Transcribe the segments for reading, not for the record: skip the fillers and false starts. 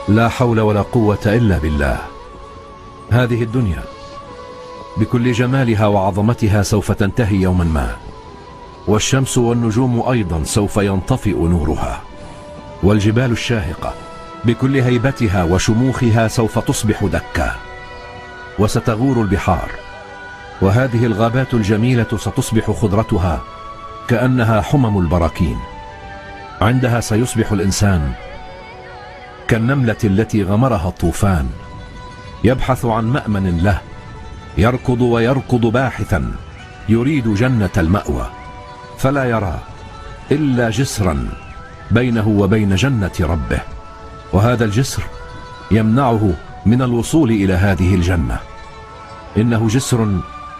لا حول ولا قوة إلا بالله. هذه الدنيا بكل جمالها وعظمتها سوف تنتهي يوما ما، والشمس والنجوم أيضا سوف ينطفئ نورها، والجبال الشاهقة بكل هيبتها وشموخها سوف تصبح دكا، وستغور البحار، وهذه الغابات الجميلة ستصبح خضرتها كأنها حمم البراكين. عندها سيصبح الإنسان كالنملة التي غمرها الطوفان، يبحث عن مأمن له، يركض ويركض باحثا، يريد جنة المأوى، فلا يرى إلا جسرا بينه وبين جنة ربه، وهذا الجسر يمنعه من الوصول إلى هذه الجنة. إنه جسر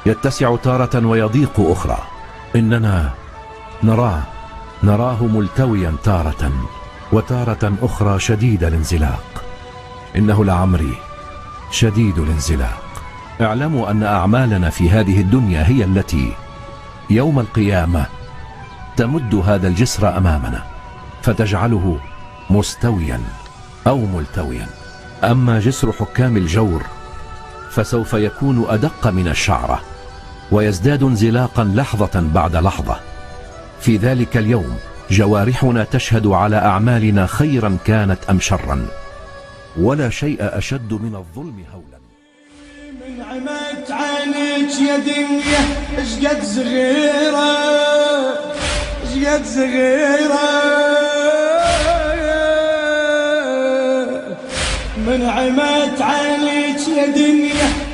يتسع تارة ويضيق أخرى. إننا نراه ملتويا تارة، وتارة أخرى شديد الانزلاق. إنه لعمري شديد الانزلاق. اعلموا أن أعمالنا في هذه الدنيا هي التي يوم القيامة تمد هذا الجسر أمامنا فتجعله مستويا أو ملتويا. أما جسر حكام الجور فسوف يكون أدق من الشعرة، ويزداد انزلاقا لحظة بعد لحظة. في ذلك اليوم جوارحنا تشهد على أعمالنا خيرا كانت أم شرا، ولا شيء أشد من الظلم هولا. من عمت عينيك يا دنيا اشقد صغيرة، اشقد صغيرة، من عمت عينيك يا دنيا